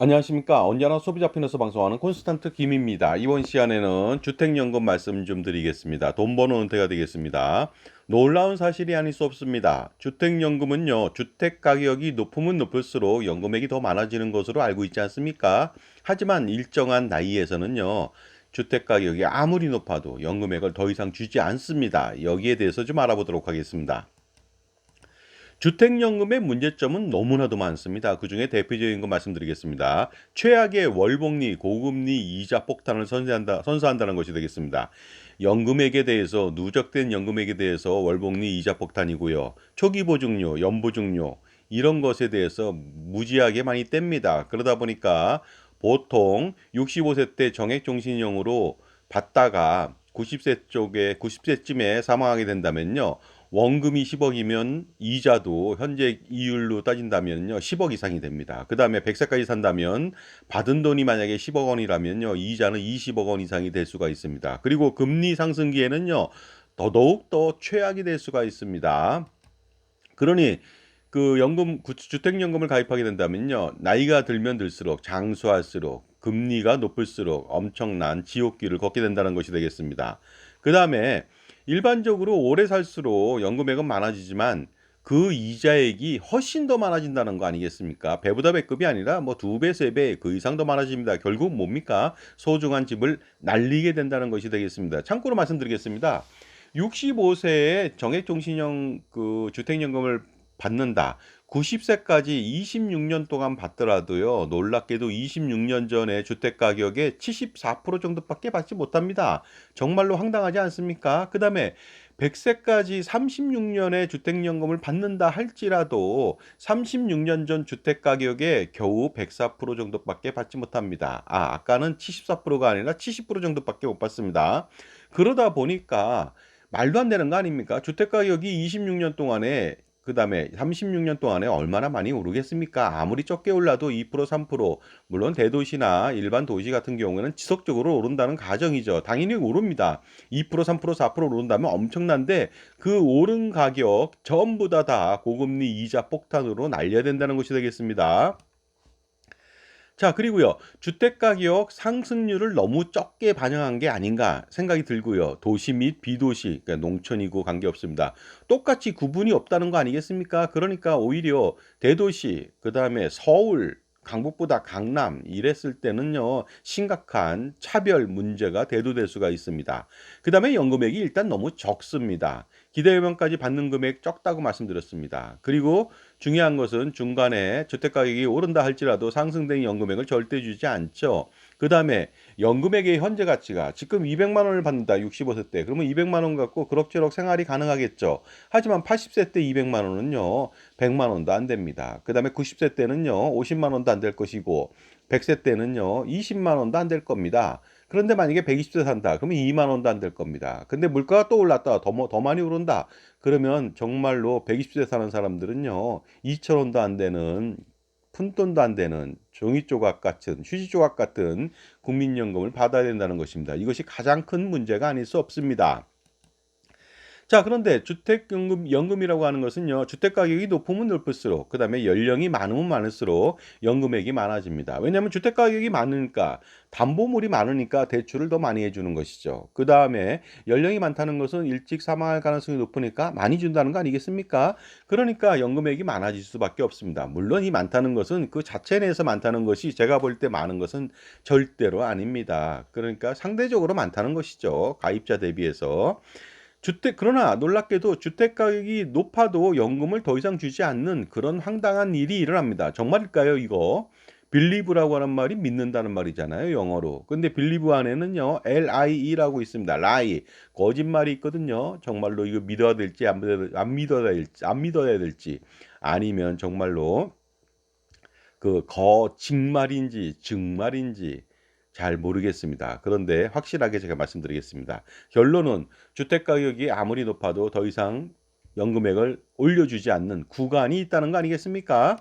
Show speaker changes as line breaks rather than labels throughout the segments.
안녕하십니까. 언제나 소비자 편에서 방송하는 콘스탄트 김입니다. 이번 시간에는 주택연금 말씀 좀 드리겠습니다. 돈 버는 은퇴가 되겠습니다. 놀라운 사실이 아닐 수 없습니다. 주택연금은요, 주택 가격이 높으면 높을수록 연금액이 더 많아지는 것으로 알고 있지 않습니까? 하지만 일정한 나이에서는요, 주택 가격이 아무리 높아도 연금액을 더 이상 주지 않습니다. 여기에 대해서 좀 알아보도록 하겠습니다. 주택연금의 문제점은 너무나도 많습니다. 그중에 대표적인 거 말씀드리겠습니다. 최악의 월복리, 고금리, 이자 폭탄을 선사한다는 것이 되겠습니다. 연금액에 대해서 누적된 연금액에 대해서 월복리, 이자 폭탄이고요. 초기 보증료, 연보증료 이런 것에 대해서 무지하게 많이 뗍니다. 그러다 보니까 보통 65세 때 정액종신형으로 받다가 90세쯤에 사망하게 된다면요. 원금이 10억이면 이자도 현재 이율로 따진다면요. 10억 이상이 됩니다. 그다음에 100세까지 산다면 받은 돈이 만약에 10억 원이라면요. 이자는 20억 원 이상이 될 수가 있습니다. 그리고 금리 상승기에는요. 더더욱 더 최악이 될 수가 있습니다. 그러니 그 주택연금을 가입하게 된다면요. 나이가 들면 들수록 장수할수록 금리가 높을수록 엄청난 지옥길을 걷게 된다는 것이 되겠습니다. 그다음에 일반적으로 오래 살수록 연금액은 많아지지만 그 이자액이 훨씬 더 많아진다는 거 아니겠습니까? 배보다 배급이 아니라 뭐 두 배, 세 배, 그 이상 더 많아집니다. 결국 뭡니까? 소중한 집을 날리게 된다는 것이 되겠습니다. 참고로 말씀드리겠습니다. 65세에 정액종신형 그 주택연금을 받는다. 90세까지 26년 동안 받더라도요. 놀랍게도 26년 전에 주택 가격의 74% 정도밖에 받지 못합니다. 정말로 황당하지 않습니까? 그다음에 100세까지 36년의 주택연금을 받는다 할지라도 36년 전 주택 가격의 겨우 104% 정도밖에 받지 못합니다. 아까는 74%가 아니라 70% 정도밖에 못 받습니다. 그러다 보니까 말도 안 되는 거 아닙니까? 주택 가격이 26년 동안에 그다음에 36년 동안에 얼마나 많이 오르겠습니까? 아무리 적게 올라도 2% 3% 물론 대도시나 일반 도시 같은 경우에는 지속적으로 오른다는 가정이죠. 당연히 오릅니다. 2% 3% 4% 오른다면 엄청난데 그 오른 가격 전부 다 고금리 이자 폭탄으로 날려야 된다는 것이 되겠습니다. 자, 그리고요. 주택 가격 상승률을 너무 적게 반영한 게 아닌가 생각이 들고요. 도시 및 비도시, 그러니까 농촌이고 관계없습니다. 똑같이 구분이 없다는 거 아니겠습니까? 그러니까 오히려 대도시, 그다음에 서울, 강북보다 강남 이랬을 때는요. 심각한 차별 문제가 대두될 수가 있습니다. 그다음에 연금액이 일단 너무 적습니다. 기대연금까지 받는 금액 적다고 말씀드렸습니다. 그리고 중요한 것은 중간에 주택가격이 오른다 할지라도 상승된 연금액을 절대 주지 않죠. 그다음에 연금액의 현재 가치가 지금 200만 원을 받는다. 65세 때. 그러면 200만 원 갖고 그럭저럭 생활이 가능하겠죠. 하지만 80세 때 200만 원은요. 100만 원도 안 됩니다. 그다음에 90세 때는요. 50만 원도 안 될 것이고 100세 때는요. 20만 원도 안 될 겁니다. 그런데 만약에 120세 산다. 그러면 2만 원도 안 될 겁니다. 근데 물가가 또 올랐다. 더 많이 오른다. 그러면 정말로 120세 사는 사람들은요. 2천 원도 안 되는 푼돈도 안 되는 종이 조각 같은 휴지 조각 같은 국민연금을 받아야 된다는 것입니다. 이것이 가장 큰 문제가 아닐 수 없습니다. 자, 그런데 연금이라고 하는 것은요, 주택 가격이 높으면 높을수록, 그 다음에 연령이 많으면 많을수록 연금액이 많아집니다. 왜냐하면 주택 가격이 많으니까, 담보물이 많으니까 대출을 더 많이 해주는 것이죠. 그 다음에 연령이 많다는 것은 일찍 사망할 가능성이 높으니까 많이 준다는 거 아니겠습니까? 그러니까 연금액이 많아질 수밖에 없습니다. 물론 이 많다는 것은 그 자체 내에서 많다는 것이 제가 볼 때 많은 것은 절대로 아닙니다. 그러니까 상대적으로 많다는 것이죠. 가입자 대비해서. 그러나 놀랍게도 주택 가격이 높아도 연금을 더 이상 주지 않는 그런 황당한 일이 일어납니다. 정말일까요, 이거? 빌리브라고 하는 말이 믿는다는 말이잖아요, 영어로. 근데 빌리브 안에는요, LIE라고 있습니다. lie. 거짓말이 있거든요. 정말로 이거 믿어야 될지 안 믿어야 될지 아니면 정말로 그 거짓말인지 증말인지 잘 모르겠습니다. 그런데 확실하게 제가 말씀드리겠습니다. 결론은 주택 가격이 아무리 높아도 더 이상 연금액을 올려주지 않는 구간이 있다는 거 아니겠습니까?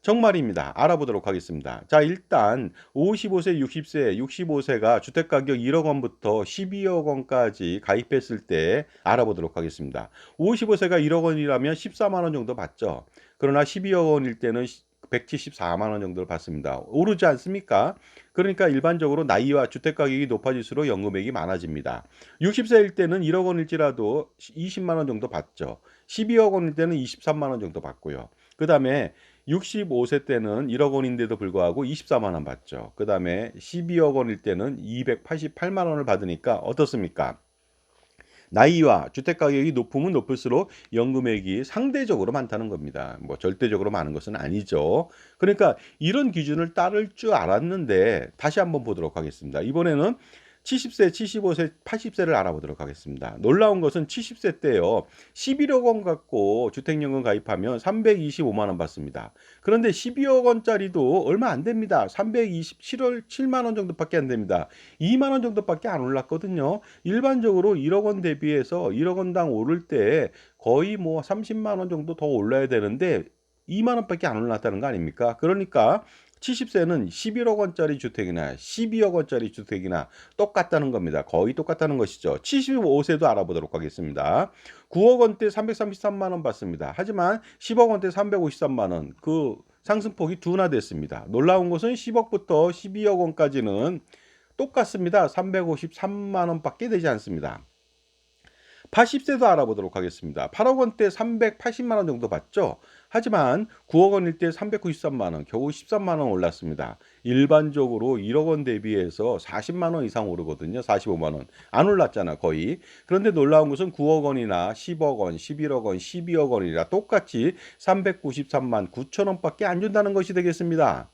정말입니다. 알아보도록 하겠습니다. 자, 일단 55세, 60세, 65세가 주택 가격 1억 원부터 12억 원까지 가입했을 때 알아보도록 하겠습니다. 55세가 1억 원이라면 14만 원 정도 받죠. 그러나 12억 원일 때는 174만 원 정도를 받습니다. 오르지 않습니까? 그러니까 일반적으로 나이와 주택 가격이 높아질수록 연금액이 많아집니다. 60세일 때는 1억 원일지라도 20만 원 정도 받죠. 12억 원일 때는 23만 원 정도 받고요. 그다음에 65세 때는 1억 원인데도 불구하고 24만 원 받죠. 그다음에 12억 원일 때는 288만 원을 받으니까 어떻습니까? 나이와 주택 가격이 높으면 높을수록 연금액이 상대적으로 많다는 겁니다. 뭐 절대적으로 많은 것은 아니죠. 그러니까 이런 기준을 따를 줄 알았는데 다시 한번 보도록 하겠습니다. 이번에는 70세, 75세, 80세를 알아보도록 하겠습니다. 놀라운 것은 70세 때요. 11억 원 갖고 주택연금 가입하면 325만 원 받습니다. 그런데 12억 원짜리도 얼마 안 됩니다. 327만 원 정도밖에 안 됩니다. 2만 원 정도밖에 안 올랐거든요. 일반적으로 1억 원 대비해서 1억 원당 오를 때 거의 뭐 30만 원 정도 더 올라야 되는데 2만 원밖에 안 올랐다는 거 아닙니까? 그러니까 70세는 11억 원짜리 주택이나 12억 원짜리 주택이나 똑같다는 겁니다. 거의 똑같다는 것이죠. 75세도 알아보도록 하겠습니다. 9억 원대 333만 원 받습니다. 하지만 10억 원대 353만 원, 그 상승폭이 둔화됐습니다. 놀라운 것은 10억부터 12억 원까지는 똑같습니다. 353만 원밖에 되지 않습니다. 80세도 알아보도록 하겠습니다. 8억 원대 380만 원 정도 받죠. 하지만 9억 원일 때 393만 원, 겨우 13만 원 올랐습니다. 일반적으로 1억 원 대비해서 40만 원 이상 오르거든요. 45만 원. 안 올랐잖아, 거의. 그런데 놀라운 것은 9억 원이나 10억 원, 11억 원, 12억 원이라 똑같이 393만 9천 원밖에 안 준다는 것이 되겠습니다.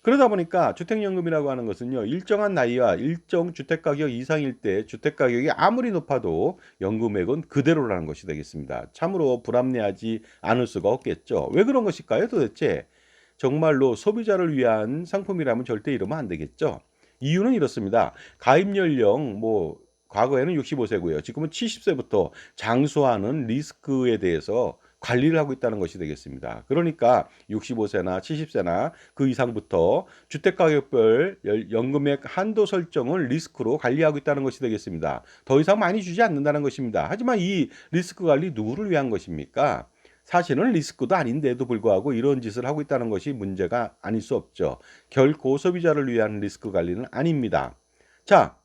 그러다 보니까 주택연금이라고 하는 것은요, 일정한 나이와 일정 주택가격 이상일 때 주택가격이 아무리 높아도 연금액은 그대로라는 것이 되겠습니다. 참으로 불합리하지 않을 수가 없겠죠. 왜 그런 것일까요, 도대체? 정말로 소비자를 위한 상품이라면 절대 이러면 안 되겠죠. 이유는 이렇습니다. 가입 연령, 과거에는 65세고요. 지금은 70세부터 장수하는 리스크에 대해서 관리를 하고 있다는 것이 되겠습니다. 그러니까 65세나 70세나 그 이상부터 주택가격별 연금액 한도 설정을 리스크로 관리하고 있다는 것이 되겠습니다. 더 이상 많이 주지 않는다는 것입니다. 하지만 이 리스크 관리 누구를 위한 것입니까? 사실은 리스크도 아닌데도 불구하고 이런 짓을 하고 있다는 것이 문제가 아닐 수 없죠. 결코 소비자를 위한 리스크 관리는 아닙니다. 자,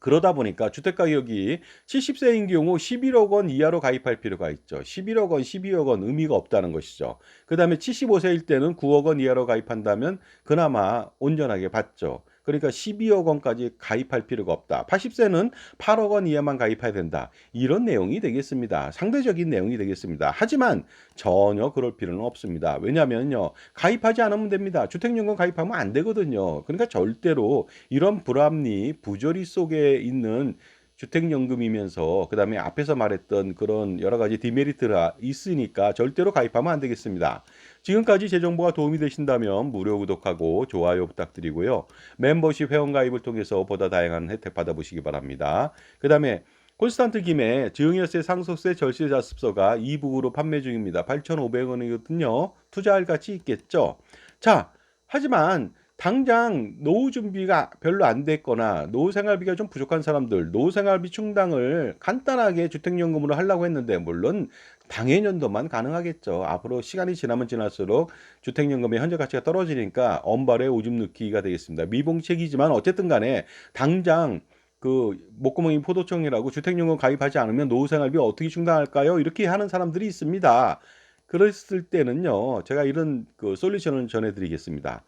그러다 보니까 주택가격이 70세인 경우 11억 원 이하로 가입할 필요가 있죠. 11억 원, 12억 원 의미가 없다는 것이죠. 그 다음에 75세일 때는 9억 원 이하로 가입한다면 그나마 온전하게 받죠. 그러니까 12억 원까지 가입할 필요가 없다. 80세는 8억 원 이하만 가입해야 된다. 이런 내용이 되겠습니다. 상대적인 내용이 되겠습니다. 하지만 전혀 그럴 필요는 없습니다. 왜냐하면요, 가입하지 않으면 됩니다. 주택연금 가입하면 안 되거든요. 그러니까 절대로 이런 불합리, 부조리 속에 있는 주택연금이면서 그다음에 앞에서 말했던 그런 여러 가지 디메리트가 있으니까 절대로 가입하면 안 되겠습니다. 지금까지 제 정보가 도움이 되신다면 무료 구독하고 좋아요 부탁드리고요. 멤버십 회원가입을 통해서 보다 다양한 혜택 받아보시기 바랍니다. 그다음에 콘스탄트 김의 증여세, 상속세, 절세 자습서가 이북으로 판매 중입니다. 8,500원이거든요. 투자할 가치 있겠죠? 자, 하지만 당장 노후 준비가 별로 안 됐거나 노후 생활비가 좀 부족한 사람들, 노후 생활비 충당을 간단하게 주택연금으로 하려고 했는데, 물론 당해년도만 가능하겠죠. 앞으로 시간이 지나면 지날수록 주택연금의 현재 가치가 떨어지니까 엄발에 오줌 넣기가 되겠습니다. 미봉책이지만 어쨌든 간에 당장 그 목구멍이 포도청이라고 주택연금 가입하지 않으면 노후 생활비 어떻게 충당할까요? 이렇게 하는 사람들이 있습니다. 그랬을 때는요, 제가 이런 그 솔루션을 전해드리겠습니다.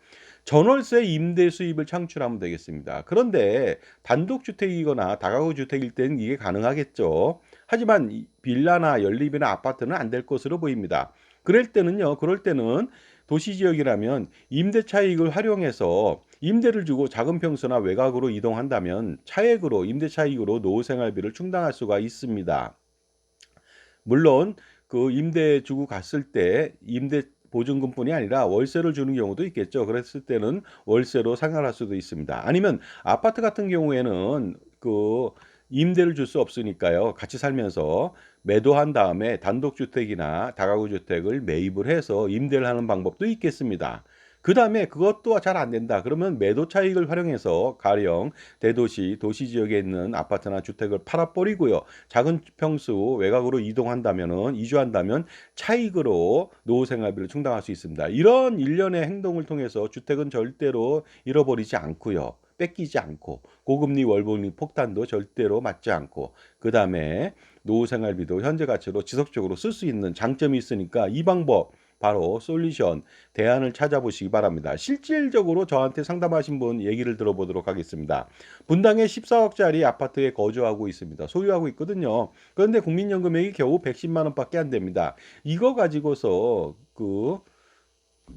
전월세 임대 수입을 창출하면 되겠습니다. 그런데 단독주택이거나 다가구 주택일 때는 이게 가능하겠죠. 하지만 빌라나 연립이나 아파트는 안 될 것으로 보입니다. 그럴 때는 도시지역이라면 임대 차익을 활용해서 임대를 주고 작은 평수나 외곽으로 이동한다면 차액으로, 임대 차익으로 노후 생활비를 충당할 수가 있습니다. 물론 그 임대 주고 갔을 때 임대 보증금뿐이 아니라 월세를 주는 경우도 있겠죠. 그랬을 때는 월세로 생활할 수도 있습니다. 아니면 아파트 같은 경우에는 그 임대를 줄 수 없으니까요. 같이 살면서 매도한 다음에 단독주택이나 다가구 주택을 매입을 해서 임대를 하는 방법도 있겠습니다. 그다음에 그것도 잘 안 된다. 그러면 매도 차익을 활용해서 가령 대도시, 도시 지역에 있는 아파트나 주택을 팔아 버리고요. 작은 평수 외곽으로 이동한다면은 이주한다면 차익으로 노후 생활비를 충당할 수 있습니다. 이런 일련의 행동을 통해서 주택은 절대로 잃어버리지 않고요. 뺏기지 않고 고금리 월금리 폭탄도 절대로 맞지 않고 그다음에 노후 생활비도 현재 가치로 지속적으로 쓸 수 있는 장점이 있으니까 이 방법 바로 솔루션 대안을 찾아보시기 바랍니다. 실질적으로 저한테 상담하신 분 얘기를 들어보도록 하겠습니다. 분당에 14억짜리 아파트에 거주하고 있습니다. 소유하고 있거든요. 그런데 국민연금액이 겨우 110만 원밖에 안 됩니다. 이거 가지고서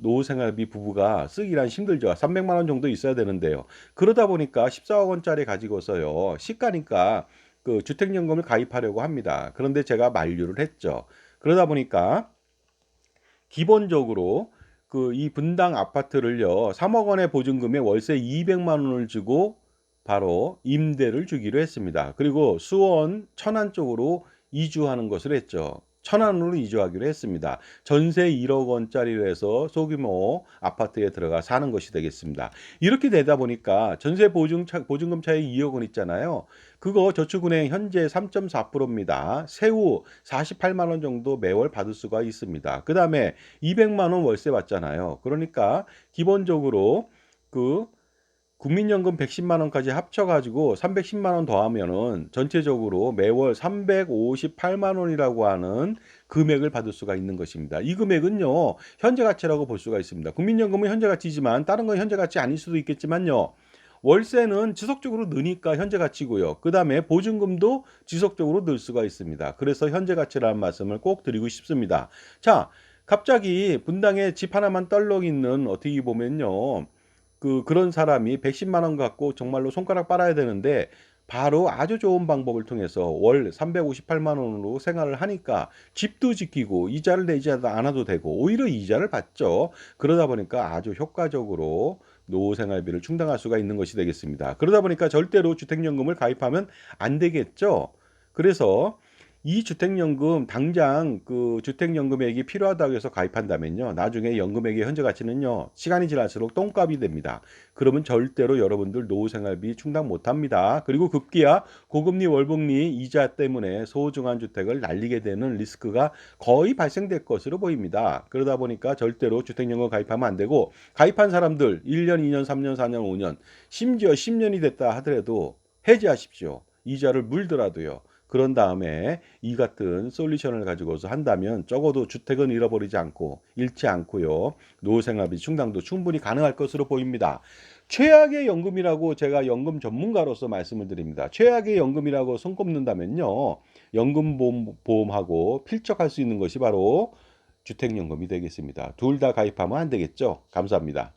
노후 생활비 부부가 쓰기란 힘들죠. 300만 원 정도 있어야 되는데요. 그러다 보니까 14억 원짜리 가지고서요. 시가니까 주택연금을 가입하려고 합니다. 그런데 제가 만류를 했죠. 그러다 보니까 기본적으로 이 분당 아파트를요. 3억 원의 보증금에 월세 200만 원을 주고 바로 임대를 주기로 했습니다. 그리고 수원 천안 쪽으로 이주하는 것을 했죠. 천안으로 이주하기로 했습니다. 전세 1억 원짜리로 해서 소규모 아파트에 들어가 사는 것이 되겠습니다. 이렇게 되다 보니까 전세 보증금 차익 2억 원 있잖아요. 그거 저축은행 현재 3.4%입니다. 세후 48만 원 정도 매월 받을 수가 있습니다. 그다음에 200만 원 월세 받잖아요. 그러니까 기본적으로 그 국민연금 110만 원까지 합쳐가지고 310만 원 더하면은 전체적으로 매월 358만 원이라고 하는 금액을 받을 수가 있는 것입니다. 이 금액은요, 현재 가치라고 볼 수가 있습니다. 국민연금은 현재 가치지만 다른 건 현재 가치 아닐 수도 있겠지만요. 월세는 지속적으로 느니까 현재 가치고요. 그 다음에 보증금도 지속적으로 늘 수가 있습니다. 그래서 현재 가치라는 말씀을 꼭 드리고 싶습니다. 자, 갑자기 분당에 집 하나만 떨렁 있는 어떻게 보면요. 그런 사람이 110만 원 갖고 정말로 손가락 빨아야 되는데 바로 아주 좋은 방법을 통해서 월 358만 원으로 생활을 하니까 집도 지키고 이자를 내지 않아도 되고 오히려 이자를 받죠. 그러다 보니까 아주 효과적으로 노후 생활비를 충당할 수가 있는 것이 되겠습니다. 그러다 보니까 절대로 주택연금을 가입하면 안 되겠죠. 그래서 이 주택연금 당장 주택연금액이 필요하다고 해서 가입한다면요. 나중에 연금액의 현재 가치는요. 시간이 지날수록 똥값이 됩니다. 그러면 절대로 여러분들 노후생활비 충당 못합니다. 그리고 급기야 고금리 월금리 이자 때문에 소중한 주택을 날리게 되는 리스크가 거의 발생될 것으로 보입니다. 그러다 보니까 절대로 주택연금 가입하면 안 되고 가입한 사람들 1년, 2년, 3년, 4년, 5년 심지어 10년이 됐다 하더라도 해지하십시오. 이자를 물더라도요. 그런 다음에 이 같은 솔루션을 가지고서 한다면 적어도 주택은 잃어버리지 않고 잃지 않고요. 노후 생활비 충당도 충분히 가능할 것으로 보입니다. 최악의 연금이라고 제가 연금 전문가로서 말씀을 드립니다. 최악의 연금이라고 손꼽는다면요. 연금보험하고 필적할 수 있는 것이 바로 주택연금이 되겠습니다. 둘 다 가입하면 안 되겠죠. 감사합니다.